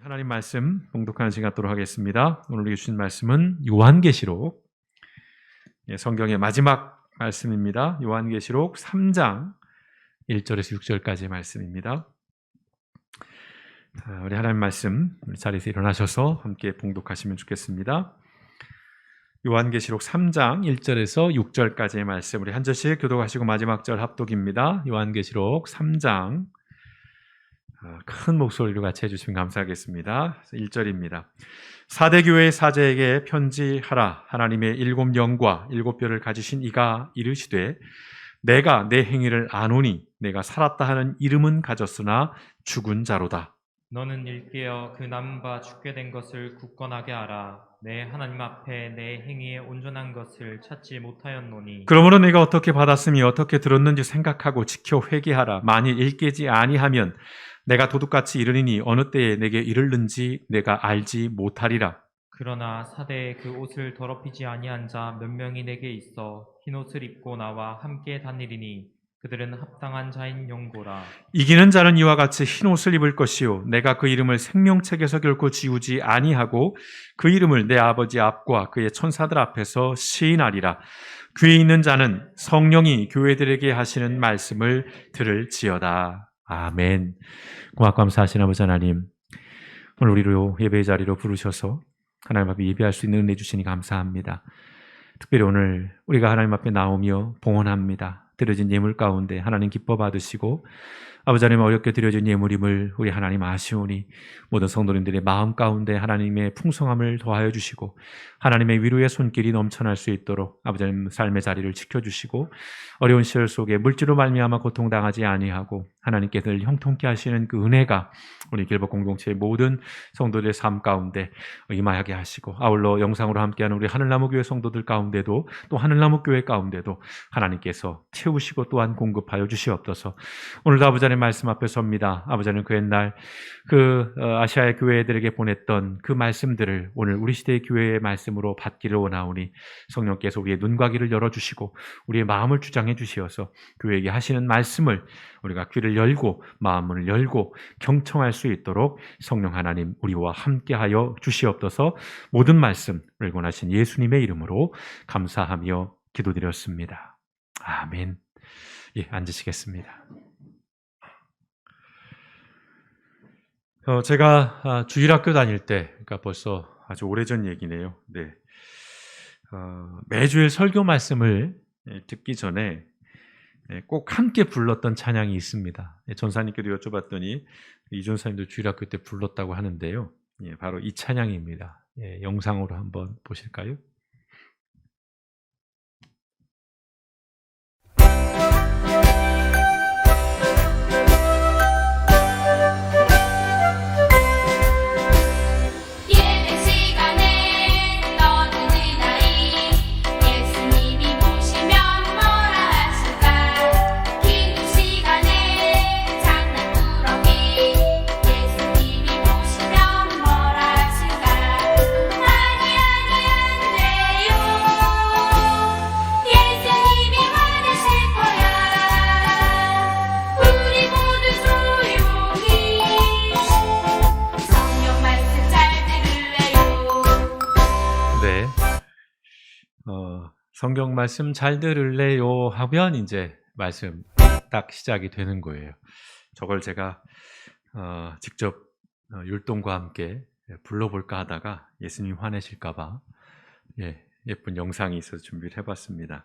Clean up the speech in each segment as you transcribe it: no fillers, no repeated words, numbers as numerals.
하나님 말씀 봉독하는 시간 갖도록 하겠습니다. 오늘 우리에게 주신 말씀은 요한계시록 성경의 마지막 말씀입니다. 요한계시록 3장 1절에서 6절까지의 말씀입니다. 우리 하나님 말씀 우리 자리에서 일어나셔서 함께 봉독하시면 좋겠습니다. 요한계시록 3장 1절에서 6절까지의 말씀 우리 한 절씩 교독하시고 마지막 절 합독입니다. 요한계시록 3장 큰 목소리로 같이 해주시면 감사하겠습니다. 1절입니다. 사대 교회의 사제에게 편지하라. 하나님의 7영과 7뼈를 가지신 이가 이르시되 내가 내 행위를 아노니 내가 살았다 하는 이름은 가졌으나 죽은 자로다. 너는 일깨어 그 남은 죽게 된 것을 굳건하게 알아. 내 하나님 앞에 내 행위에 온전한 것을 찾지 못하였노니. 그러므로 내가 어떻게 받았으며 어떻게 들었는지 생각하고 지켜 회개하라. 만일 일깨지 아니하면 내가 도둑같이 이르리니 어느 때에 내게 이르는지 내가 알지 못하리라. 그러나 사대에 그 옷을 더럽히지 아니한 자 몇 명이 내게 있어 흰옷을 입고 나와 함께 다니리니 그들은 합당한 자인 용고라. 이기는 자는 이와 같이 흰옷을 입을 것이요 내가 그 이름을 생명책에서 결코 지우지 아니하고 그 이름을 내 아버지 앞과 그의 천사들 앞에서 시인하리라. 귀에 있는 자는 성령이 교회들에게 하시는 말씀을 들을지어다. 아멘. 고맙고 감사하신 아버지 하나님, 오늘 우리로 예배의 자리로 부르셔서 하나님 앞에 예배할 수 있는 은혜 주시니 감사합니다. 특별히 오늘 우리가 하나님 앞에 나오며 봉헌합니다. 드려진 예물 가운데 하나님 기뻐 받으시고 아버지 하나님 어렵게 드려진 예물임을 우리 하나님 아시오니 모든 성도님들의 마음 가운데 하나님의 풍성함을 더하여 주시고 하나님의 위로의 손길이 넘쳐날 수 있도록 아버지 하나님 삶의 자리를 지켜주시고 어려운 시절 속에 물질로 말미암아 고통당하지 아니하고 하나님께 늘 형통케 하시는 그 은혜가 우리 길복 공동체의 모든 성도들의 삶 가운데 임하게 하시고 아울러 영상으로 함께하는 우리 하늘나무교회 성도들 가운데도 또 하늘나무교회 가운데도 하나님께서 채우시고 또한 공급하여 주시옵소서. 오늘도 아버지 하나님 말씀 앞에 섭니다. 아버지 하나님 그 옛날 아시아의 교회들에게 보냈던 그 말씀들을 오늘 우리 시대의 교회의 말씀으로 받기를 원하오니 성령께서 우리의 눈과 귀를 열어주시고 우리의 마음을 주장해 주시어서 교회에게 하시는 말씀을 우리가 귀를 열고 마음을 열고 경청할 수 있도록 성령 하나님 우리와 함께하여 주시옵소서. 모든 말씀을 권하신 예수님의 이름으로 감사하며 기도드렸습니다. 아멘. 예, 앉으시겠습니다. 제가 주일학교 다닐 때, 그러니까 벌써 아주 오래전 얘기네요. 네. 매주일 설교 말씀을 듣기 전에 꼭 함께 불렀던 찬양이 있습니다. 전사님께도 여쭤봤더니 이전사님도 주일학교 때 불렀다고 하는데요. 바로 이 찬양입니다. 영상으로 한번 보실까요? 성경 말씀 잘 들을래요 하면 이제 말씀 딱 시작이 되는 거예요. 저걸 제가 직접 율동과 함께 불러볼까 하다가 예수님 화내실까봐 예쁜 영상이 있어서 준비를 해봤습니다.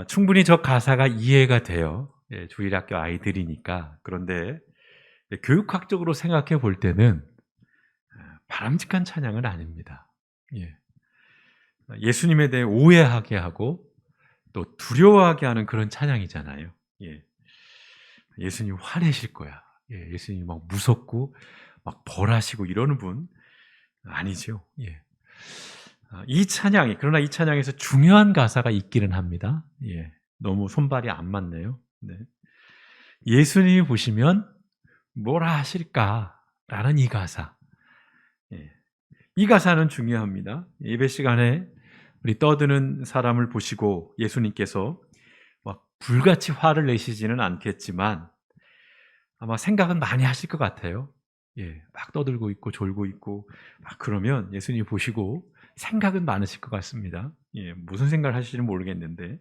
충분히 저 가사가 이해가 돼요. 주일학교 아이들이니까. 그런데 교육학적으로 생각해 볼 때는 바람직한 찬양은 아닙니다. 예수님에 대해 오해하게 하고 또 두려워하게 하는 그런 찬양이잖아요. 예수님 화내실 거야. 예수님 막 무섭고 막 벌하시고 이러는 분 아니죠. 이 찬양이 그러나 이 찬양에서 중요한 가사가 있기는 합니다. 너무 손발이 안 맞네요. 네. 예수님이 보시면 뭐라 하실까라는 이 가사. 이 가사는 중요합니다. 예배 시간에 우리 떠드는 사람을 보시고 예수님께서 막 불같이 화를 내시지는 않겠지만 아마 생각은 많이 하실 것 같아요. 막 떠들고 있고 졸고 있고 막 그러면 예수님이 보시고 생각은 많으실 것 같습니다. 무슨 생각을 하실지는 모르겠는데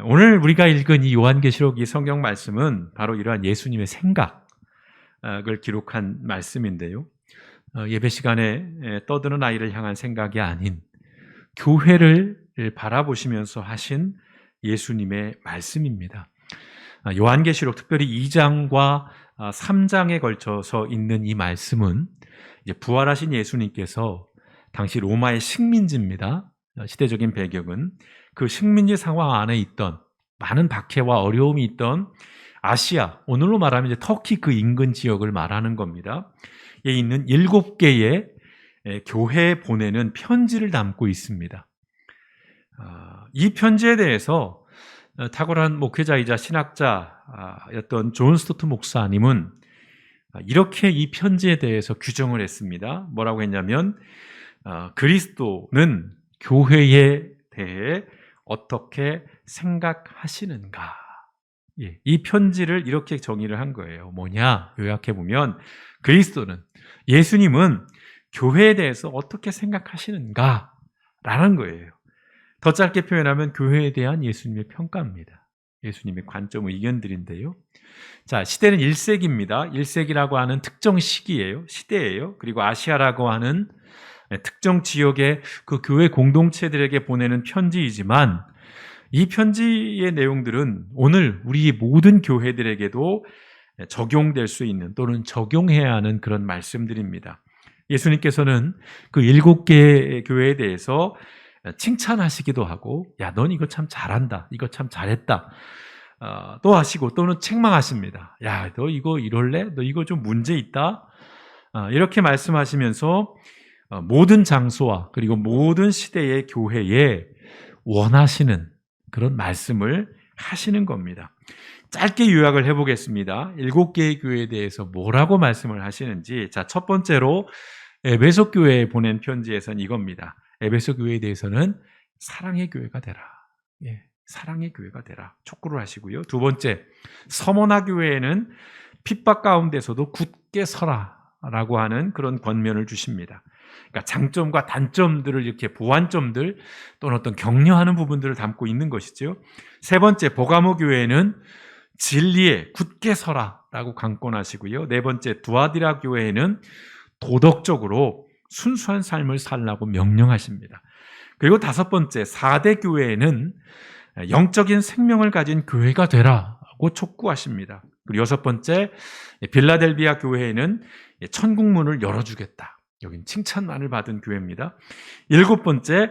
오늘 우리가 읽은 이 요한계시록 이 성경 말씀은 바로 이러한 예수님의 생각을 기록한 말씀인데요. 예배 시간에 떠드는 아이를 향한 생각이 아닌 교회를 바라보시면서 하신 예수님의 말씀입니다. 요한계시록 특별히 2장과 3장에 걸쳐서 있는 이 말씀은 이제 부활하신 예수님께서 당시 로마의 식민지입니다. 시대적인 배경은 그 식민지 상황 안에 있던 많은 박해와 어려움이 있던 아시아, 오늘로 말하면 이제 터키 그 인근 지역을 말하는 겁니다. 에 있는 7개의 교회에 보내는 편지를 담고 있습니다. 이 편지에 대해서 탁월한 목회자이자 신학자였던 존 스토트 목사님은 이렇게 이 편지에 대해서 규정을 했습니다. 뭐라고 했냐면 그리스도는 교회에 대해 어떻게 생각하시는가? 이 편지를 이렇게 정의를 한 거예요. 뭐냐? 요약해보면 그리스도는, 예수님은 교회에 대해서 어떻게 생각하시는가? 라는 거예요. 더 짧게 표현하면 교회에 대한 예수님의 평가입니다. 예수님의 관점, 의견들인데요. 자, 시대는 1세기입니다. 1세기라고 하는 특정 시기예요. 시대예요. 그리고 아시아라고 하는 특정 지역의 그 교회 공동체들에게 보내는 편지이지만 이 편지의 내용들은 오늘 우리 모든 교회들에게도 적용될 수 있는 또는 적용해야 하는 그런 말씀들입니다. 예수님께서는 그 7개의 교회에 대해서 칭찬하시기도 하고, 야, 넌 이거 참 잘한다. 이거 참 잘했다. 또 하시고, 또는 책망하십니다. 야, 너 이거 이럴래? 너 이거 좀 문제 있다? 이렇게 말씀하시면서 모든 장소와 그리고 모든 시대의 교회에 원하시는 그런 말씀을 하시는 겁니다. 짧게 요약을 해보겠습니다. 7개의 교회에 대해서 뭐라고 말씀을 하시는지. 자, 첫 번째로 에베소 교회에 보낸 편지에서는 이겁니다. 에베소 교회에 대해서는 사랑의 교회가 되라. 사랑의 교회가 되라. 촉구를 하시고요. 두 번째, 서머나 교회에는 핍박 가운데서도 굳게 서라 라고 하는 그런 권면을 주십니다. 그러니까 장점과 단점들을 이렇게 보완점들 또는 어떤 격려하는 부분들을 담고 있는 것이죠. 세 번째, 버가모 교회에는 진리에 굳게 서라라고 강권하시고요. 네 번째, 두아디라 교회에는 도덕적으로 순수한 삶을 살라고 명령하십니다. 그리고 다섯 번째, 4대 교회에는 영적인 생명을 가진 교회가 되라고 촉구하십니다. 그리고 여섯 번째, 빌라델비아 교회에는 천국문을 열어주겠다. 여긴 칭찬만을 받은 교회입니다. 일곱 번째,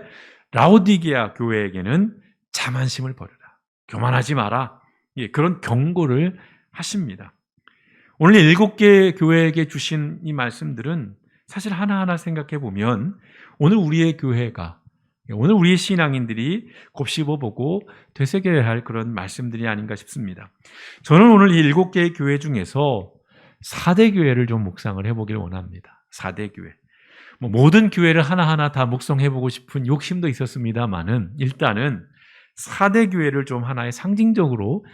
라오디게아 교회에게는 자만심을 버려라. 교만하지 마라. 그런 경고를 하십니다. 오늘 7개 교회에게 주신 이 말씀들은 사실 하나하나 생각해 보면 오늘 우리의 교회가, 오늘 우리의 신앙인들이 곱씹어보고 되새겨야 할 그런 말씀들이 아닌가 싶습니다. 저는 오늘 이 7개의 교회 중에서 4대 교회를 좀 묵상을 해보기를 원합니다. 4대 교회. 모든 교회를 하나하나 다 묵상해보고 싶은 욕심도 있었습니다만은 일단은 4대 교회를 좀 하나의 상징적으로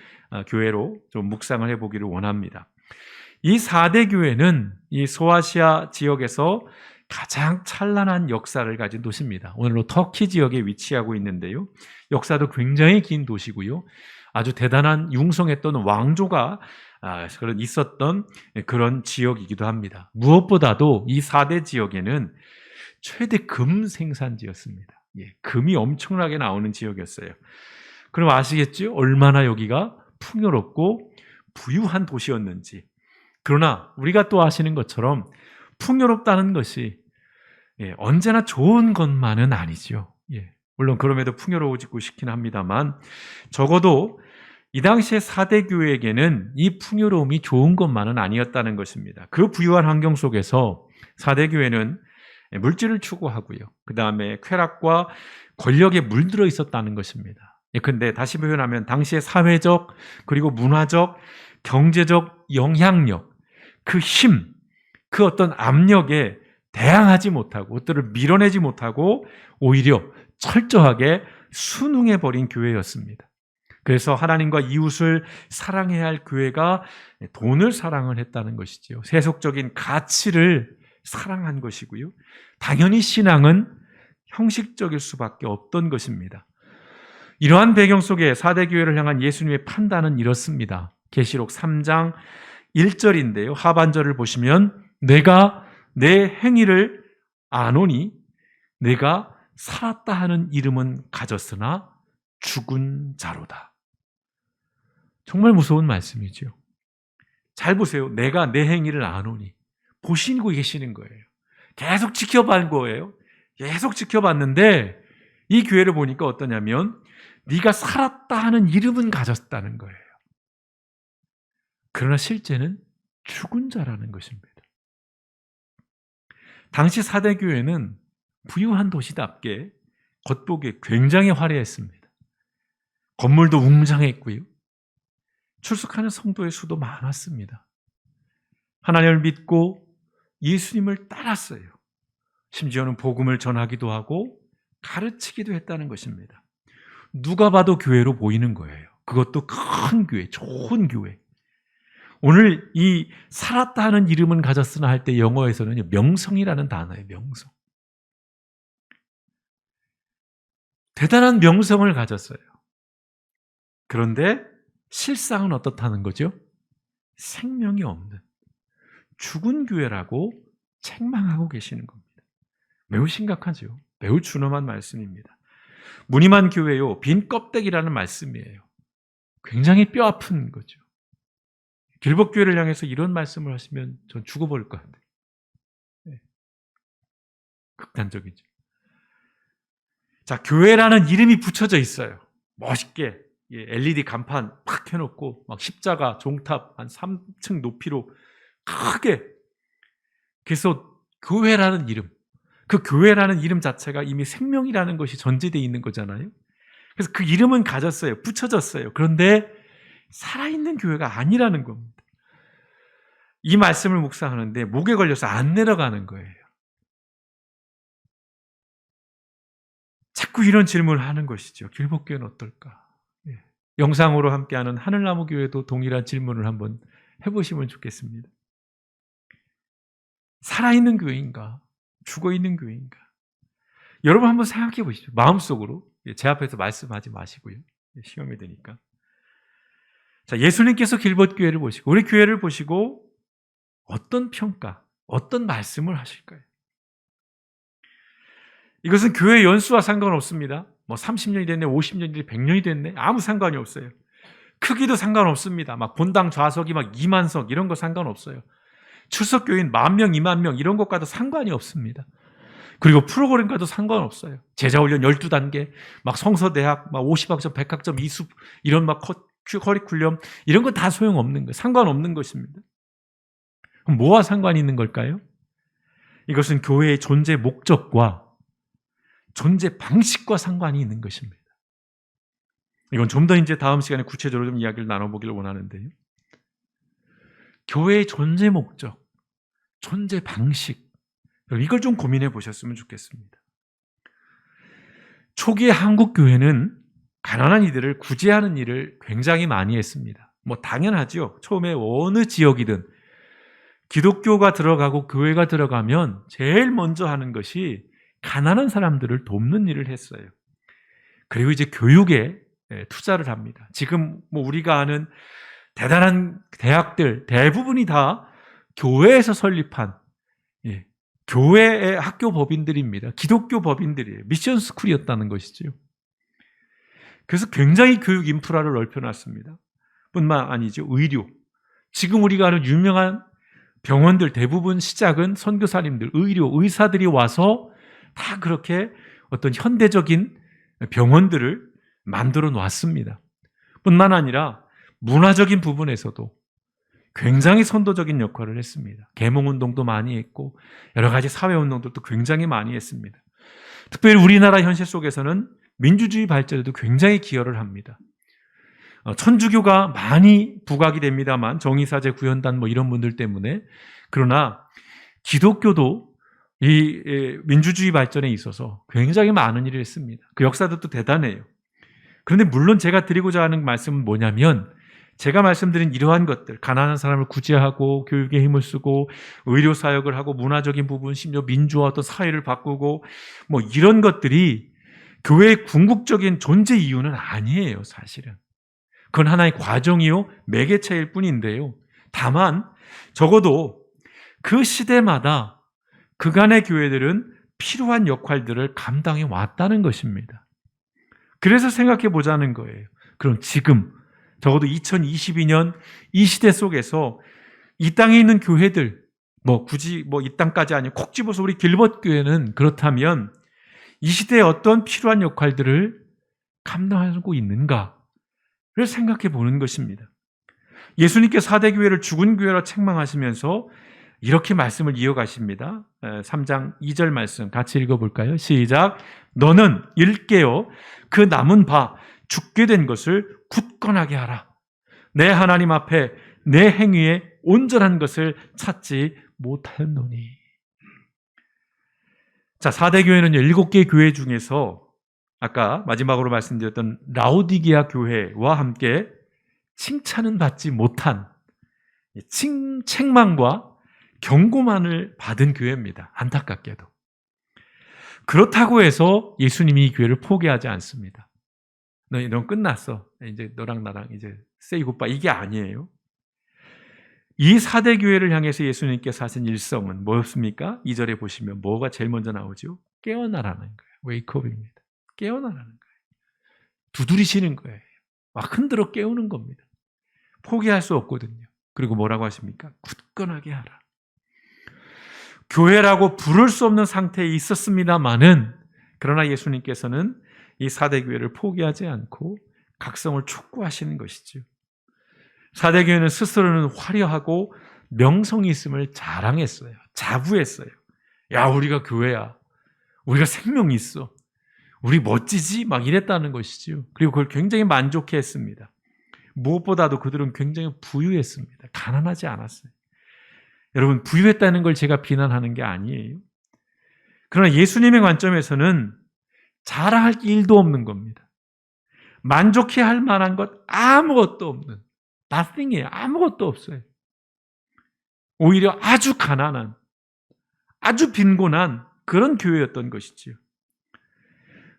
교회로 좀 묵상을 해보기를 원합니다. 이 4대 교회는 이 소아시아 지역에서 가장 찬란한 역사를 가진 도시입니다. 오늘로 터키 지역에 위치하고 있는데요. 역사도 굉장히 긴 도시고요. 아주 대단한 융성했던 왕조가 있었던 그런 지역이기도 합니다. 무엇보다도 이 4대 지역에는 최대 금 생산지였습니다. 금이 엄청나게 나오는 지역이었어요. 그럼 아시겠죠? 얼마나 여기가 풍요롭고 부유한 도시였는지. 그러나 우리가 또 아시는 것처럼 풍요롭다는 것이 언제나 좋은 것만은 아니죠. 물론 그럼에도 풍요로워지고 싶긴 합니다만 적어도 이 당시에 4대 교회에게는 이 풍요로움이 좋은 것만은 아니었다는 것입니다. 그 부유한 환경 속에서 4대 교회는 물질을 추구하고요. 그 다음에 쾌락과 권력에 물들어 있었다는 것입니다. 근데 다시 표현하면 당시의 사회적 그리고 문화적, 경제적 영향력, 그 힘, 그 어떤 압력에 대항하지 못하고 그들을 밀어내지 못하고 오히려 철저하게 순응해버린 교회였습니다. 그래서 하나님과 이웃을 사랑해야 할 교회가 돈을 사랑을 했다는 것이지요. 세속적인 가치를 사랑한 것이고요. 당연히 신앙은 형식적일 수밖에 없던 것입니다. 이러한 배경 속에 4대 교회를 향한 예수님의 판단은 이렇습니다. 계시록 3장 1절인데요. 하반절을 보시면 내가 내 행위를 아노니 내가 살았다 하는 이름은 가졌으나 죽은 자로다. 정말 무서운 말씀이죠. 잘 보세요. 내가 내 행위를 아노니. 보시고 계시는 거예요. 계속 지켜본 거예요. 계속 지켜봤는데 이 교회를 보니까 어떠냐면 네가 살았다 하는 이름은 가졌다는 거예요. 그러나 실제는 죽은 자라는 것입니다. 당시 4대 교회는 부유한 도시답게 겉보기에 굉장히 화려했습니다. 건물도 웅장했고요. 출석하는 성도의 수도 많았습니다. 하나님을 믿고 예수님을 따랐어요. 심지어는 복음을 전하기도 하고 가르치기도 했다는 것입니다. 누가 봐도 교회로 보이는 거예요. 그것도 큰 교회, 좋은 교회. 오늘 이 살았다 하는 이름은 가졌으나 할 때 영어에서는 명성이라는 단어예요. 명성. 대단한 명성을 가졌어요. 그런데 실상은 어떻다는 거죠? 생명이 없는 죽은 교회라고 책망하고 계시는 겁니다. 매우 심각하죠. 매우 준엄한 말씀입니다. 무늬만 교회요, 빈 껍데기라는 말씀이에요. 굉장히 뼈아픈 거죠. 길복교회를 향해서 이런 말씀을 하시면 전 죽어버릴 것 같아요. 네. 극단적이죠. 자, 교회라는 이름이 붙여져 있어요. 멋있게 LED 간판 팍 해놓고 막 십자가 종탑 한 3층 높이로 크게. 그래서 교회라는 이름, 그 교회라는 이름 자체가 이미 생명이라는 것이 전제되어 있는 거잖아요. 그래서 그 이름은 가졌어요. 붙여졌어요. 그런데 살아있는 교회가 아니라는 겁니다. 이 말씀을 묵상하는데 목에 걸려서 안 내려가는 거예요. 자꾸 이런 질문을 하는 것이죠. 길복교회는 어떨까? 영상으로 함께하는 하늘나무 교회도 동일한 질문을 한번 해보시면 좋겠습니다. 살아있는 교회인가? 죽어있는 교회인가? 여러분 한번 생각해 보십시오. 마음속으로. 제 앞에서 말씀하지 마시고요. 시험이 되니까. 자, 예수님께서 길봇교회를 보시고 우리 교회를 보시고 어떤 평가, 어떤 말씀을 하실까요? 이것은 교회 연수와 상관없습니다. 뭐 30년이 됐네, 50년이 됐네, 100년이 됐네, 아무 상관이 없어요. 크기도 상관없습니다. 막 본당 좌석이 막 2만 석 이런 거 상관없어요. 출석교인 10,000명, 20,000명 이런 것과도 상관이 없습니다. 그리고 프로그램과도 상관없어요. 제자훈련 12단계, 막 성서대학, 막 50학점, 100학점, 이수 이런 막 커리큘럼 이런 건 다 소용없는 거예요. 상관없는 것입니다. 그럼 뭐와 상관이 있는 걸까요? 이것은 교회의 존재 목적과 존재 방식과 상관이 있는 것입니다. 이건 좀 더 이제 다음 시간에 구체적으로 좀 이야기를 나눠보기를 원하는데요. 교회의 존재 목적, 존재 방식, 이걸 좀 고민해 보셨으면 좋겠습니다. 초기의 한국 교회는 가난한 이들을 구제하는 일을 굉장히 많이 했습니다. 뭐 당연하죠. 처음에 어느 지역이든 기독교가 들어가고 교회가 들어가면 제일 먼저 하는 것이 가난한 사람들을 돕는 일을 했어요. 그리고 이제 교육에 투자를 합니다. 지금 뭐 우리가 아는 대단한 대학들 대부분이 다 교회에서 설립한 교회의 학교 법인들입니다. 기독교 법인들이에요. 미션 스쿨이었다는 것이죠. 그래서 굉장히 교육 인프라를 넓혀놨습니다. 뿐만 아니죠. 의료. 지금 우리가 아는 유명한 병원들 대부분 시작은 선교사님들, 의료, 의사들이 와서 다 그렇게 어떤 현대적인 병원들을 만들어 놨습니다. 뿐만 아니라 문화적인 부분에서도 굉장히 선도적인 역할을 했습니다. 계몽운동도 많이 했고 여러 가지 사회운동들도 굉장히 많이 했습니다. 특별히 우리나라 현실 속에서는 민주주의 발전에도 굉장히 기여를 합니다. 천주교가 많이 부각이 됩니다만 정의사제 구현단 뭐 이런 분들 때문에 그러나 기독교도 이 민주주의 발전에 있어서 굉장히 많은 일을 했습니다. 그 역사도 또 대단해요. 그런데 물론 제가 드리고자 하는 말씀은 뭐냐면 제가 말씀드린 이러한 것들, 가난한 사람을 구제하고 교육에 힘을 쓰고 의료 사역을 하고 문화적인 부분, 심지어 민주화 어떤 사회를 바꾸고 뭐 이런 것들이 교회의 궁극적인 존재 이유는 아니에요, 사실은. 그건 하나의 과정이요, 매개체일 뿐인데요. 다만 적어도 그 시대마다 그간의 교회들은 필요한 역할들을 감당해 왔다는 것입니다. 그래서 생각해 보자는 거예요. 그럼 지금 적어도 2022년 이 시대 속에서 이 땅에 있는 교회들, 굳이 이 땅까지 아니고 콕 집어서 우리 길벗 교회는 그렇다면 이 시대에 어떤 필요한 역할들을 감당하고 있는가를 생각해 보는 것입니다. 예수님께서 4대 교회를 죽은 교회라 책망하시면서 이렇게 말씀을 이어가십니다. 3장 2절 말씀 같이 읽어볼까요? 시작. 너는 일깨어 그 남은 바 죽게 된 것을 굳건하게 하라. 내 하나님 앞에 내 행위에 온전한 것을 찾지 못하였노니. 자, 4대 교회는 7개 교회 중에서 아까 마지막으로 말씀드렸던 라오디게아 교회와 함께 칭찬은 받지 못한 책망과 경고만을 받은 교회입니다. 안타깝게도. 그렇다고 해서 예수님이 이 교회를 포기하지 않습니다. 넌 끝났어. 이제 너랑 나랑 이제 say goodbye. 이게 아니에요. 이 4대 교회를 향해서 예수님께서 하신 일성은 뭐였습니까? 2절에 보시면 뭐가 제일 먼저 나오죠? 깨어나라는 거예요. 웨이크업입니다. 깨어나라는 거예요. 두드리시는 거예요. 막 흔들어 깨우는 겁니다. 포기할 수 없거든요. 그리고 뭐라고 하십니까? 굳건하게 하라. 교회라고 부를 수 없는 상태에 있었습니다마는 그러나 예수님께서는 이 4대 교회를 포기하지 않고 각성을 촉구하시는 것이죠. 4대 교회는 스스로는 화려하고 명성이 있음을 자랑했어요. 자부했어요. 야, 우리가 교회야. 우리가 생명이 있어. 우리 멋지지? 막 이랬다는 것이죠. 그리고 그걸 굉장히 만족해 했습니다. 무엇보다도 그들은 굉장히 부유했습니다. 가난하지 않았어요. 여러분, 부유했다는 걸 제가 비난하는 게 아니에요. 그러나 예수님의 관점에서는 자랑할 일도 없는 겁니다. 만족해 할 만한 것 아무것도 없는, nothing이에요. 아무것도 없어요. 오히려 아주 가난한, 아주 빈곤한 그런 교회였던 것이지요.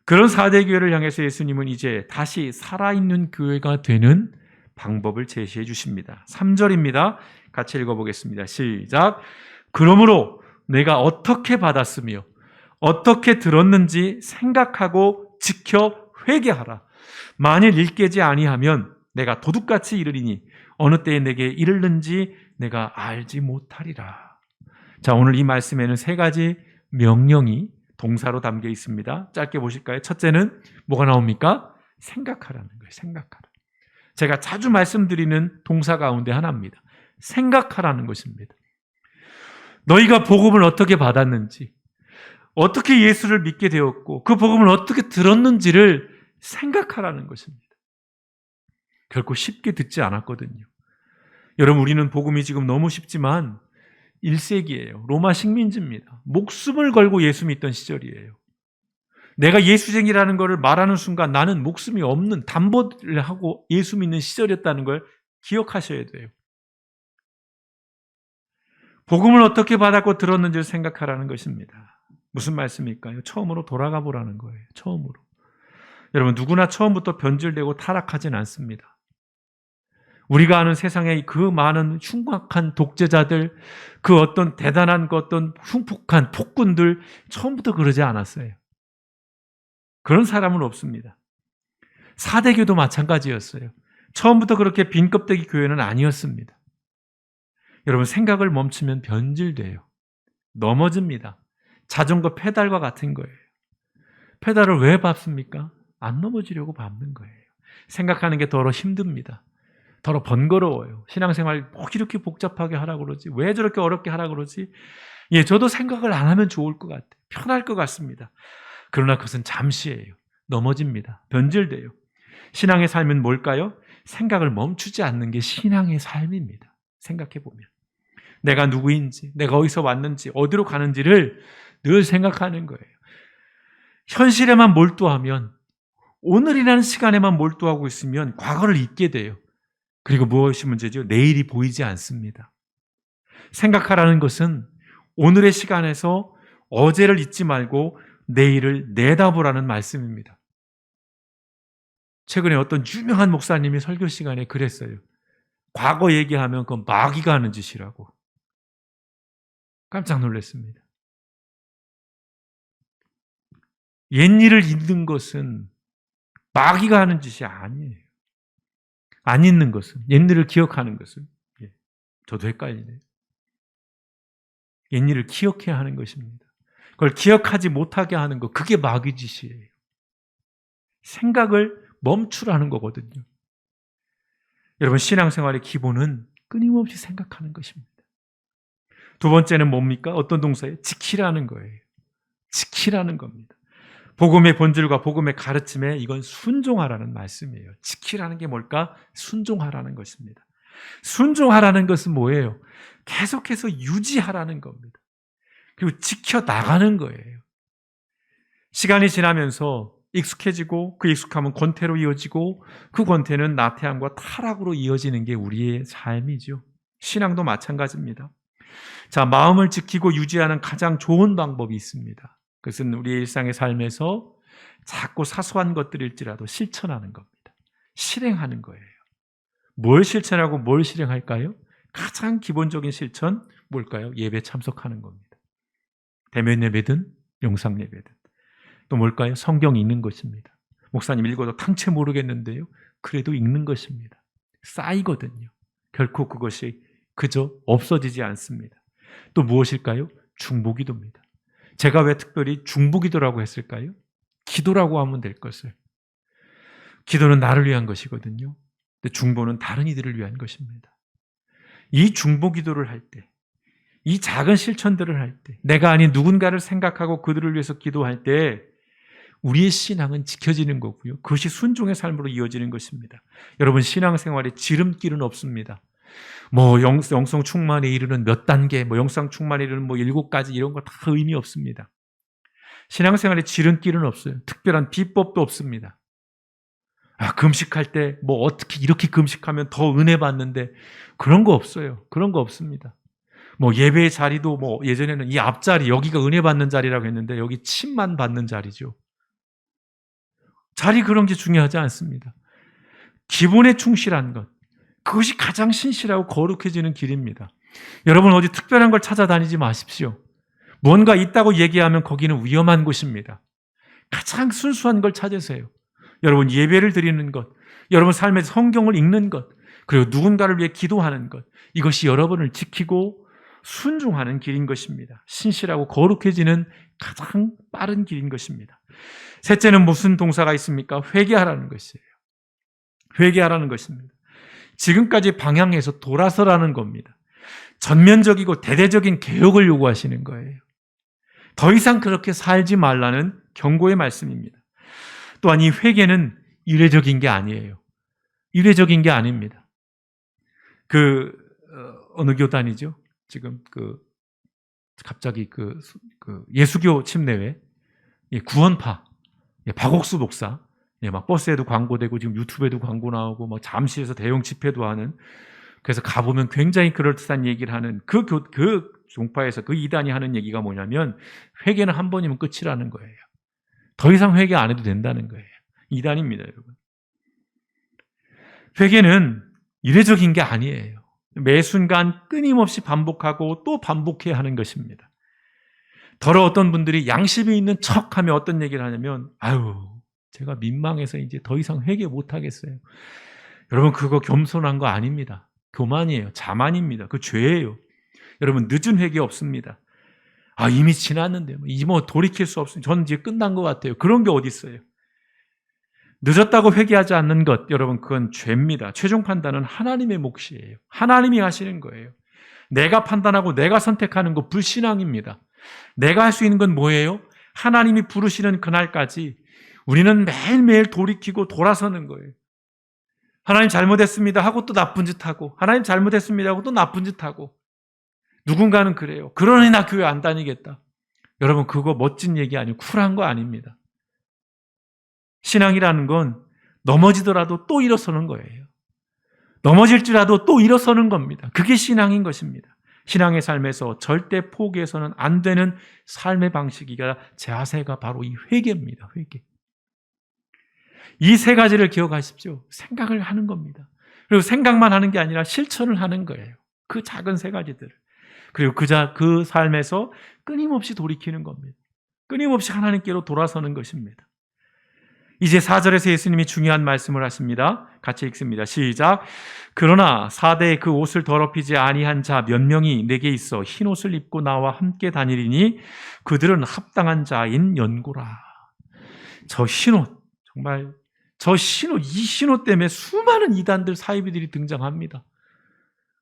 그런 4대 교회를 향해서 예수님은 이제 다시 살아있는 교회가 되는 방법을 제시해 주십니다. 3절입니다. 같이 읽어보겠습니다. 시작. 그러므로 내가 어떻게 받았으며 어떻게 들었는지 생각하고 지켜 회개하라. 만일 일깨지 아니하면 내가 도둑같이 이르리니 어느 때에 내게 이르는지 내가 알지 못하리라. 자, 오늘 이 말씀에는 3가지 명령이 동사로 담겨 있습니다. 짧게 보실까요? 첫째는 뭐가 나옵니까? 생각하라는 거예요. 생각하라. 제가 자주 말씀드리는 동사 가운데 하나입니다. 생각하라는 것입니다. 너희가 복음을 어떻게 받았는지, 어떻게 예수를 믿게 되었고 그 복음을 어떻게 들었는지를 생각하라는 것입니다. 결코 쉽게 듣지 않았거든요. 여러분, 우리는 복음이 지금 너무 쉽지만 1세기예요. 로마 식민지입니다. 목숨을 걸고 예수 믿던 시절이에요. 내가 예수쟁이라는 것을 말하는 순간 나는 목숨이 없는 담보를 하고 예수 믿는 시절이었다는 걸 기억하셔야 돼요. 복음을 어떻게 받았고 들었는지를 생각하라는 것입니다. 무슨 말씀일까요? 처음으로 돌아가 보라는 거예요. 처음으로. 여러분, 누구나 처음부터 변질되고 타락하진 않습니다. 우리가 아는 세상의 그 많은 흉악한 독재자들, 그 어떤 대단한 그 어떤 흉폭한 폭군들 처음부터 그러지 않았어요. 그런 사람은 없습니다. 4대교도 마찬가지였어요. 처음부터 그렇게 빈 껍데기 교회는 아니었습니다. 여러분, 생각을 멈추면 변질돼요. 넘어집니다. 자전거 페달과 같은 거예요. 페달을 왜 밟습니까? 안 넘어지려고 밟는 거예요. 생각하는 게 더러 힘듭니다. 더러 번거로워요. 신앙생활 뭐 이렇게 복잡하게 하라고 그러지? 왜 저렇게 어렵게 하라고 그러지? 예, 저도 생각을 안 하면 좋을 것 같아요. 편할 것 같습니다. 그러나 그것은 잠시예요. 넘어집니다. 변질돼요. 신앙의 삶은 뭘까요? 생각을 멈추지 않는 게 신앙의 삶입니다. 생각해보면. 내가 누구인지, 내가 어디서 왔는지, 어디로 가는지를 늘 생각하는 거예요. 현실에만 몰두하면 오늘이라는 시간에만 몰두하고 있으면 과거를 잊게 돼요. 그리고 무엇이 문제죠? 내일이 보이지 않습니다. 생각하라는 것은 오늘의 시간에서 어제를 잊지 말고 내일을 내다보라는 말씀입니다. 최근에 어떤 유명한 목사님이 설교 시간에 그랬어요. 과거 얘기하면 그건 마귀가 하는 짓이라고. 깜짝 놀랐습니다. 옛일을 잊는 것은 마귀가 하는 짓이 아니에요. 안 잊는 것은, 옛일을 기억하는 것은, 저도 헷갈리네요. 옛일을 기억해야 하는 것입니다. 그걸 기억하지 못하게 하는 것, 그게 마귀 짓이에요. 생각을 멈추라는 거거든요. 여러분, 신앙생활의 기본은 끊임없이 생각하는 것입니다. 두 번째는 뭡니까? 어떤 동사예요? 지키라는 거예요. 지키라는 겁니다. 복음의 본질과 복음의 가르침에 이건 순종하라는 말씀이에요. 지키라는 게 뭘까? 순종하라는 것입니다. 순종하라는 것은 뭐예요? 계속해서 유지하라는 겁니다. 그리고 지켜나가는 거예요. 시간이 지나면서 익숙해지고 그 익숙함은 권태로 이어지고 그 권태는 나태함과 타락으로 이어지는 게 우리의 삶이죠. 신앙도 마찬가지입니다. 자, 마음을 지키고 유지하는 가장 좋은 방법이 있습니다. 그것은 우리의 일상의 삶에서 작고 사소한 것들일지라도 실천하는 겁니다. 실행하는 거예요. 뭘 실천하고 뭘 실행할까요? 가장 기본적인 실천 뭘까요? 예배 참석하는 겁니다. 대면 예배든 영상 예배든. 또 뭘까요? 성경 읽는 것입니다. 목사님 읽어도 탕채 모르겠는데요. 그래도 읽는 것입니다. 쌓이거든요. 결코 그것이 그저 없어지지 않습니다. 또 무엇일까요? 중보기도입니다. 제가 왜 특별히 중보기도라고 했을까요? 기도라고 하면 될 것을. 기도는 나를 위한 것이거든요. 근데 중보는 다른 이들을 위한 것입니다. 이 중보기도를 할 때, 이 작은 실천들을 할 때, 내가 아닌 누군가를 생각하고 그들을 위해서 기도할 때 우리의 신앙은 지켜지는 거고요. 그것이 순종의 삶으로 이어지는 것입니다. 여러분, 신앙생활에 지름길은 없습니다. 영성 충만에 이르는 몇 단계, 영성 충만에 이르는 7가지 이런 거 다 의미 없습니다. 신앙생활에 지름길은 없어요. 특별한 비법도 없습니다. 금식할 때 어떻게 이렇게 금식하면 더 은혜 받는데 그런 거 없어요. 그런 거 없습니다. 예배의 자리도 예전에는 이 앞자리 여기가 은혜 받는 자리라고 했는데 여기 침만 받는 자리죠. 자리 그런 게 중요하지 않습니다. 기본에 충실한 것. 그것이 가장 신실하고 거룩해지는 길입니다. 여러분 어디 특별한 걸 찾아다니지 마십시오. 뭔가 있다고 얘기하면 거기는 위험한 곳입니다. 가장 순수한 걸 찾으세요. 여러분 예배를 드리는 것, 여러분 삶의 성경을 읽는 것, 그리고 누군가를 위해 기도하는 것, 이것이 여러분을 지키고 순종하는 길인 것입니다. 신실하고 거룩해지는 가장 빠른 길인 것입니다. 셋째는 무슨 동사가 있습니까? 회개하라는 것이에요. 회개하라는 것입니다. 지금까지 방향에서 돌아서라는 겁니다. 전면적이고 대대적인 개혁을 요구하시는 거예요. 더 이상 그렇게 살지 말라는 경고의 말씀입니다. 또한 이 회개는 이례적인 게 아니에요. 이례적인 게 아닙니다. 어느 교단이죠? 지금 갑자기 예수교 침례회 구원파 박옥수 목사 막 버스에도 광고되고 지금 유튜브에도 광고 나오고 막 잠실에서 대형 집회도 하는, 그래서 가보면 굉장히 그럴듯한 얘기를 하는 그 종파에서 그 이단이 하는 얘기가 뭐냐면 회개는 한 번이면 끝이라는 거예요. 더 이상 회개 안 해도 된다는 거예요. 이단입니다, 여러분. 회개는 이례적인 게 아니에요. 매 순간 끊임없이 반복하고 또 반복해야 하는 것입니다. 더러 어떤 분들이 양심이 있는 척하며 어떤 얘기를 하냐면 제가 민망해서 이제 더 이상 회개 못 하겠어요. 여러분 그거 겸손한 거 아닙니다. 교만이에요. 자만입니다. 그 죄예요. 여러분 늦은 회개 없습니다. 이미 지났는데 돌이킬 수 없습니다. 저는 이제 끝난 것 같아요. 그런 게 어디 있어요. 늦었다고 회개하지 않는 것, 여러분 그건 죄입니다. 최종 판단은 하나님의 몫이에요. 하나님이 하시는 거예요. 내가 판단하고 내가 선택하는 거 불신앙입니다. 내가 할 수 있는 건 뭐예요? 하나님이 부르시는 그날까지 우리는 매일매일 돌이키고 돌아서는 거예요. 하나님 잘못했습니다 하고 또 나쁜 짓 하고, 하나님 잘못했습니다 하고 또 나쁜 짓 하고. 누군가는 그래요. 그러니 나 교회 안 다니겠다. 여러분 그거 멋진 얘기 아니고 쿨한 거 아닙니다. 신앙이라는 건 넘어지더라도 또 일어서는 거예요. 넘어질지라도 또 일어서는 겁니다. 그게 신앙인 것입니다. 신앙의 삶에서 절대 포기해서는 안 되는 삶의 방식이가 자세가 바로 이 회개입니다. 회개. 이 세 가지를 기억하십시오. 생각을 하는 겁니다. 그리고 생각만 하는 게 아니라 실천을 하는 거예요. 그 작은 세 가지들을. 그리고 그 삶에서 끊임없이 돌이키는 겁니다. 끊임없이 하나님께로 돌아서는 것입니다. 이제 4절에서 예수님이 중요한 말씀을 하십니다. 같이 읽습니다. 시작. 그러나 사대에 그 옷을 더럽히지 아니한 자 몇 명이 내게 있어 흰 옷을 입고 나와 함께 다니리니 그들은 합당한 자인 연고라. 저 흰옷, 정말 저 흰옷, 이 흰옷 때문에 수많은 이단들, 사이비들이 등장합니다.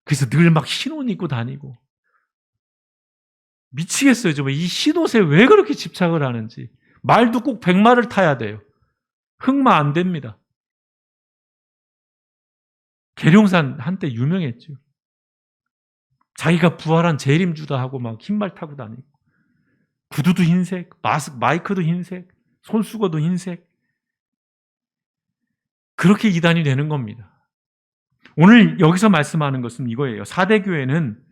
그래서 늘 막 흰옷 입고 다니고 미치겠어요. 정말 이 흰옷에 왜 그렇게 집착을 하는지. 말도 꼭 백마를 타야 돼요. 흑마 안 됩니다. 계룡산 한때 유명했죠. 자기가 부활한 재림주다 하고 막 흰말 타고 다니고 구두도 흰색, 마이크도 흰색, 손수건도 흰색. 그렇게 이단이 되는 겁니다. 오늘 여기서 말씀하는 것은 이거예요. 사대교회는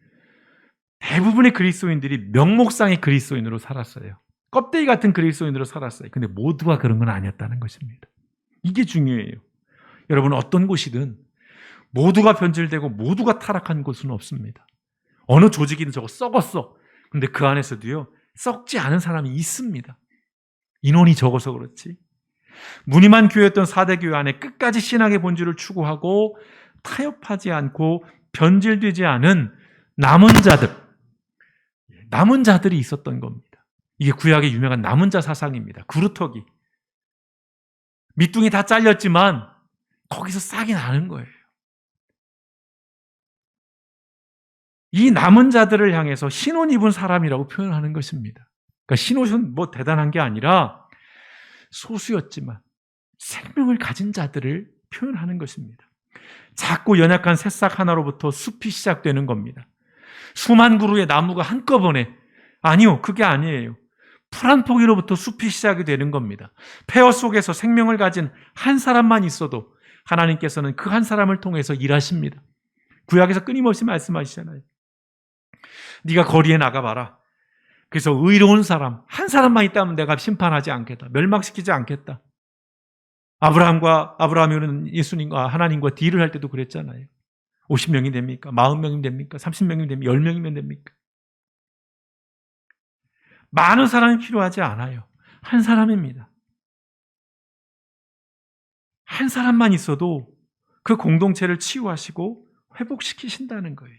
대부분의 그리스도인들이 명목상의 그리스도인으로 살았어요. 껍데기 같은 그리스도인으로 살았어요. 근데 모두가 그런 건 아니었다는 것입니다. 이게 중요해요. 여러분, 어떤 곳이든 모두가 변질되고 모두가 타락한 곳은 없습니다. 어느 조직이든 저거 썩었어. 근데 그 안에서도요, 썩지 않은 사람이 있습니다. 인원이 적어서 그렇지. 무늬만 교회였던 사대교회 안에 끝까지 신앙의 본질을 추구하고 타협하지 않고 변질되지 않은 남은 자들이 있었던 겁니다. 이게 구약의 유명한 남은 자 사상입니다. 그루터기. 밑둥이 다 잘렸지만 거기서 싹이 나는 거예요. 이 남은 자들을 향해서 흰옷 입은 사람이라고 표현하는 것입니다. 그러니까 흰옷은 뭐 대단한 게 아니라 소수였지만 생명을 가진 자들을 표현하는 것입니다. 작고 연약한 새싹 하나로부터 숲이 시작되는 겁니다. 수만 그루의 나무가 한꺼번에, 아니요, 그게 아니에요. 풀 한 포기로부터 숲이 시작이 되는 겁니다. 폐허 속에서 생명을 가진 한 사람만 있어도 하나님께서는 그 한 사람을 통해서 일하십니다. 구약에서 끊임없이 말씀하시잖아요. 네가 거리에 나가봐라. 그래서 의로운 사람, 한 사람만 있다면 내가 심판하지 않겠다. 멸망시키지 않겠다. 아브라함이 예수님과 하나님과 딜을 할 때도 그랬잖아요. 50명이 됩니까? 40명이 됩니까? 30명이 됩니까? 10명이면 됩니까? 많은 사람이 필요하지 않아요. 한 사람입니다. 한 사람만 있어도 그 공동체를 치유하시고 회복시키신다는 거예요.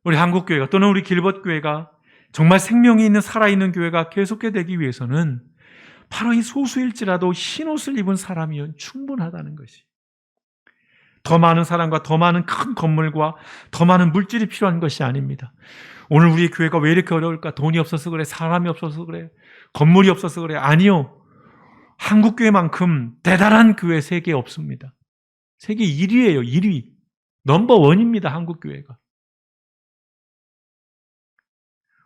우리 한국교회가 또는 우리 길벗교회가 정말 생명이 있는 살아있는 교회가 계속해 되기 위해서는 바로 이 소수일지라도 흰옷을 입은 사람이면 충분하다는 것이. 더 많은 사람과 더 많은 큰 건물과 더 많은 물질이 필요한 것이 아닙니다. 오늘 우리 교회가 왜 이렇게 어려울까? 돈이 없어서 그래? 사람이 없어서 그래? 건물이 없어서 그래? 아니요. 한국교회만큼 대단한 교회 세계에 없습니다. 세계 1위예요. 1위. 넘버1입니다. 한국교회가.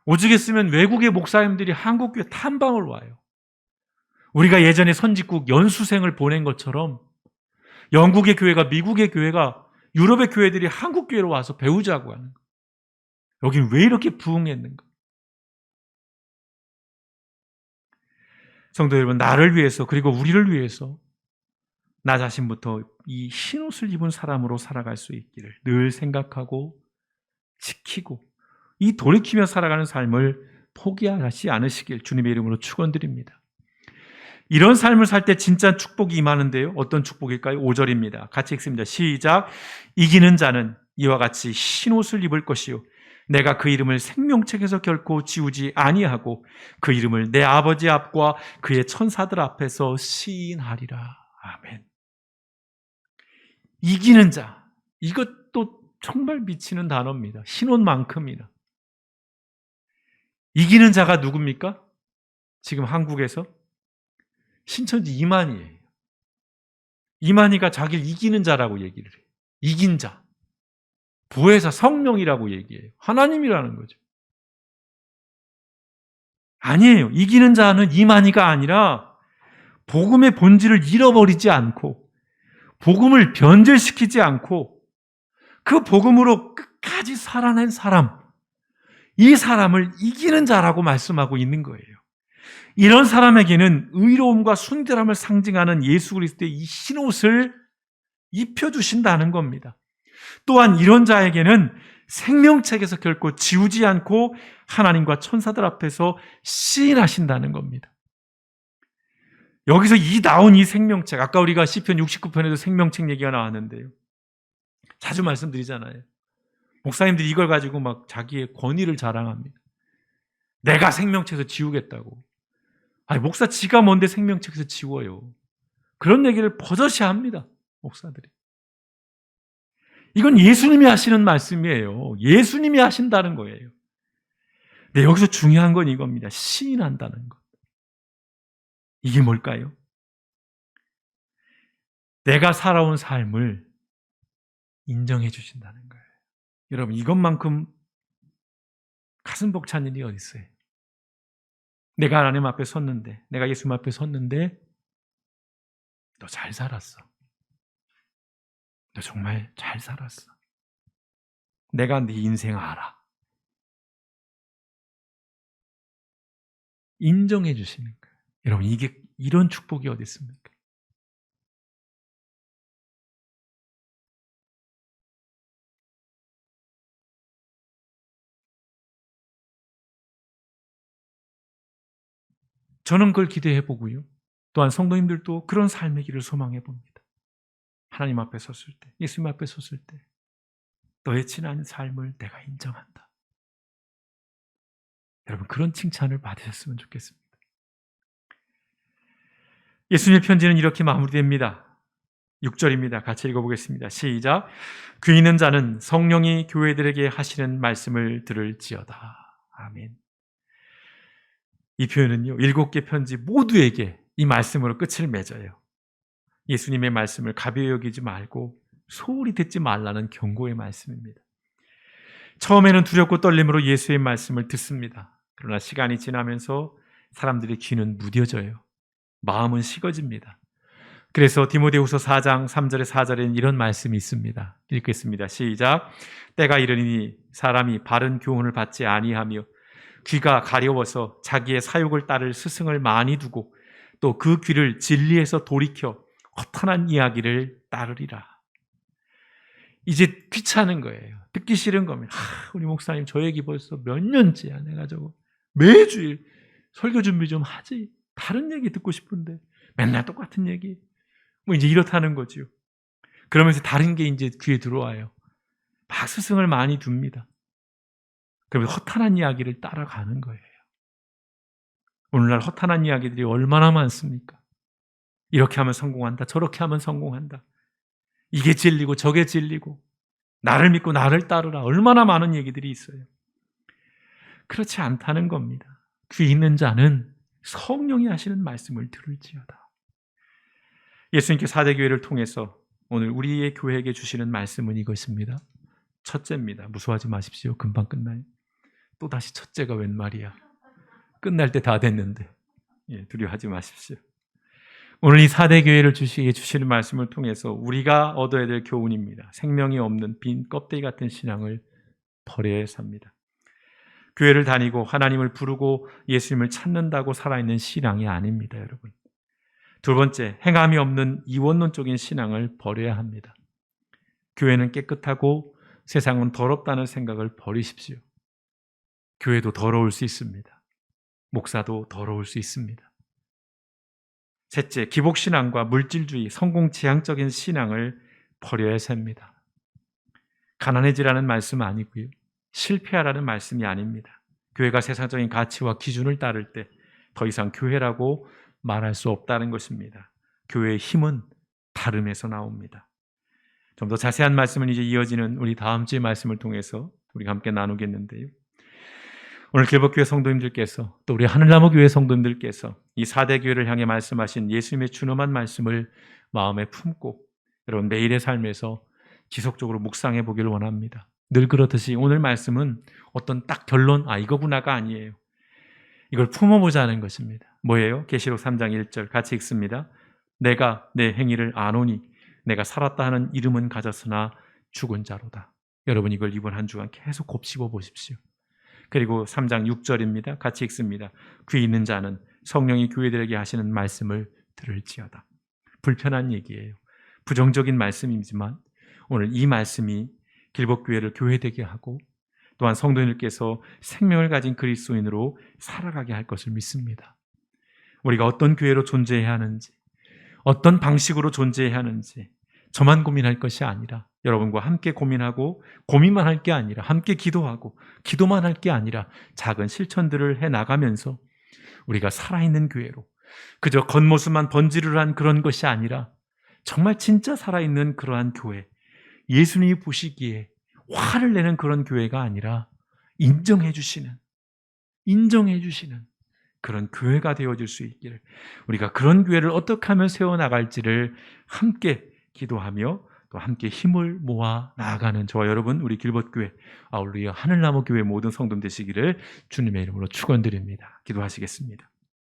오죽했으면 외국의 목사님들이 한국교회 탐방을 와요. 우리가 예전에 선지국 연수생을 보낸 것처럼 영국의 교회가, 미국의 교회가, 유럽의 교회들이 한국교회로 와서 배우자고 하는 거예요. 여긴 왜 이렇게 부흥했는가? 성도 여러분, 나를 위해서 그리고 우리를 위해서 나 자신부터 이 흰옷을 입은 사람으로 살아갈 수 있기를 늘 생각하고 지키고 이 돌이키며 살아가는 삶을 포기하지 않으시길 주님의 이름으로 축원드립니다. 이런 삶을 살 때 진짜 축복이 임하는데요. 어떤 축복일까요? 5절입니다. 같이 읽습니다. 시작. 이기는 자는 이와 같이 흰옷을 입을 것이요 내가 그 이름을 생명책에서 결코 지우지 아니하고 그 이름을 내 아버지 앞과 그의 천사들 앞에서 시인하리라. 아멘. 이기는 자. 이것도 정말 미치는 단어입니다. 흰옷만큼이나. 이기는 자가 누굽니까? 지금 한국에서 신천지 이만희예요. 이만희가 자기를 이기는 자라고 얘기를 해요. 이긴 자. 보혜사 성령이라고 얘기해요. 하나님이라는 거죠. 아니에요. 이기는 자는 이만희가 아니라 복음의 본질을 잃어버리지 않고 복음을 변질시키지 않고 그 복음으로 끝까지 살아낸 사람, 이 사람을 이기는 자라고 말씀하고 있는 거예요. 이런 사람에게는 의로움과 순결함을 상징하는 예수 그리스도의 이 흰옷을 입혀주신다는 겁니다. 또한 이런 자에게는 생명책에서 결코 지우지 않고 하나님과 천사들 앞에서 시인하신다는 겁니다. 여기서 나온 이 생명책, 아까 우리가 시편 69편에도 생명책 얘기가 나왔는데요. 자주 말씀드리잖아요. 목사님들이 이걸 가지고 막 자기의 권위를 자랑합니다. 내가 생명책에서 지우겠다고. 아니, 목사 지가 뭔데 생명책에서 지워요. 그런 얘기를 버젓이 합니다. 목사들이. 이건 예수님이 하시는 말씀이에요. 예수님이 하신다는 거예요. 근데 여기서 중요한 건 이겁니다. 시인한다는 것. 이게 뭘까요? 내가 살아온 삶을 인정해 주신다는 거예요. 여러분, 이것만큼 가슴 벅찬 일이 어디 있어요? 내가 하나님 앞에 섰는데, 내가 예수님 앞에 섰는데 너 잘 살았어. 너 정말 잘 살았어. 내가 네 인생 알아. 인정해 주시는 거예요. 여러분, 이런 축복이 어디 있습니까? 저는 그걸 기대해 보고요. 또한 성도님들도 그런 삶의 길을 소망해 봅니다. 하나님 앞에 섰을 때, 예수님 앞에 섰을 때 너의 지난 삶을 내가 인정한다. 여러분, 그런 칭찬을 받으셨으면 좋겠습니다. 예수님의 편지는 이렇게 마무리됩니다. 6절입니다. 같이 읽어보겠습니다. 시작. 귀 있는 자는 성령이 교회들에게 하시는 말씀을 들을지어다. 아멘. 이 표현은요, 7개 편지 모두에게 이 말씀으로 끝을 맺어요. 예수님의 말씀을 가벼이 여기지 말고 소홀히 듣지 말라는 경고의 말씀입니다. 처음에는 두렵고 떨림으로 예수의 말씀을 듣습니다. 그러나 시간이 지나면서 사람들의 귀는 무뎌져요. 마음은 식어집니다. 그래서 디모데후서 4장 3절에 4절에는 이런 말씀이 있습니다. 읽겠습니다. 시작. 때가 이르니 사람이 바른 교훈을 받지 아니하며 귀가 가려워서 자기의 사욕을 따를 스승을 많이 두고 또 그 귀를 진리에서 돌이켜 허탄한 이야기를 따르리라. 이제 귀찮은 거예요. 듣기 싫은 겁니다. 우리 목사님 저 얘기 벌써 몇 년째야. 내가 저거 매주일 설교 준비 좀 하지. 다른 얘기 듣고 싶은데 맨날 똑같은 얘기. 뭐 이제 이렇다는 거죠. 그러면서 다른 게 이제 귀에 들어와요. 막 스승을 많이 둡니다. 그러면서 허탄한 이야기를 따라가는 거예요. 오늘날 허탄한 이야기들이 얼마나 많습니까? 이렇게 하면 성공한다. 저렇게 하면 성공한다. 이게 진리고 저게 진리고 나를 믿고 나를 따르라. 얼마나 많은 얘기들이 있어요. 그렇지 않다는 겁니다. 귀 있는 자는 성령이 하시는 말씀을 들을지어다. 예수님께 4대 교회를 통해서 오늘 우리의 교회에게 주시는 말씀은 이것입니다. 첫째입니다. 무서워하지 마십시오. 금방 끝나요. 또다시 첫째가 웬 말이야. 끝날 때 다 됐는데. 두려워하지 마십시오. 오늘 이 4대 교회를 주시는 말씀을 통해서 우리가 얻어야 될 교훈입니다. 생명이 없는 빈 껍데기 같은 신앙을 버려야 삽니다. 교회를 다니고 하나님을 부르고 예수님을 찾는다고 살아있는 신앙이 아닙니다, 여러분. 두 번째, 행함이 없는 이원론적인 신앙을 버려야 합니다. 교회는 깨끗하고 세상은 더럽다는 생각을 버리십시오. 교회도 더러울 수 있습니다. 목사도 더러울 수 있습니다. 셋째, 기복신앙과 물질주의, 성공지향적인 신앙을 버려야 합니다. 가난해지라는 말씀은 아니고요. 실패하라는 말씀이 아닙니다. 교회가 세상적인 가치와 기준을 따를 때 더 이상 교회라고 말할 수 없다는 것입니다. 교회의 힘은 다름에서 나옵니다. 좀 더 자세한 말씀은 이제 이어지는 우리 다음 주의 말씀을 통해서 우리가 함께 나누겠는데요. 오늘 길법교회 성도님들께서 또 우리 하늘나무교회 성도님들께서 이 4대 교회를 향해 말씀하신 예수님의 준엄한 말씀을 마음에 품고 여러분 매일의 삶에서 지속적으로 묵상해 보기를 원합니다. 늘 그렇듯이 오늘 말씀은 어떤 딱 결론, 이거구나가 아니에요. 이걸 품어보자는 것입니다. 뭐예요? 계시록 3장 1절 같이 읽습니다. 내가 내 행위를 아노니 내가 살았다 하는 이름은 가졌으나 죽은 자로다. 여러분 이걸 이번 한 주간 계속 곱씹어 보십시오. 그리고 3장 6절입니다. 같이 읽습니다. 귀 있는 자는 성령이 교회들에게 하시는 말씀을 들을지어다. 불편한 얘기예요. 부정적인 말씀이지만 오늘 이 말씀이 길복교회를 교회되게 하고 또한 성도님들께서 생명을 가진 그리스도인으로 살아가게 할 것을 믿습니다. 우리가 어떤 교회로 존재해야 하는지, 어떤 방식으로 존재해야 하는지 저만 고민할 것이 아니라 여러분과 함께 고민하고 고민만 할 게 아니라 함께 기도하고 기도만 할 게 아니라 작은 실천들을 해나가면서 우리가 살아있는 교회로 그저 겉모습만 번지르르한 그런 것이 아니라 정말 진짜 살아있는 그러한 교회, 예수님이 보시기에 화를 내는 그런 교회가 아니라 인정해 주시는 그런 교회가 되어질 수 있기를, 우리가 그런 교회를 어떻게 하면 세워나갈지를 함께 기도하며 또 함께 힘을 모아 나아가는 저와 여러분 우리 길벗교회 아울리어 하늘나무교회 모든 성도들 되시기를 주님의 이름으로 축원드립니다. 기도하시겠습니다.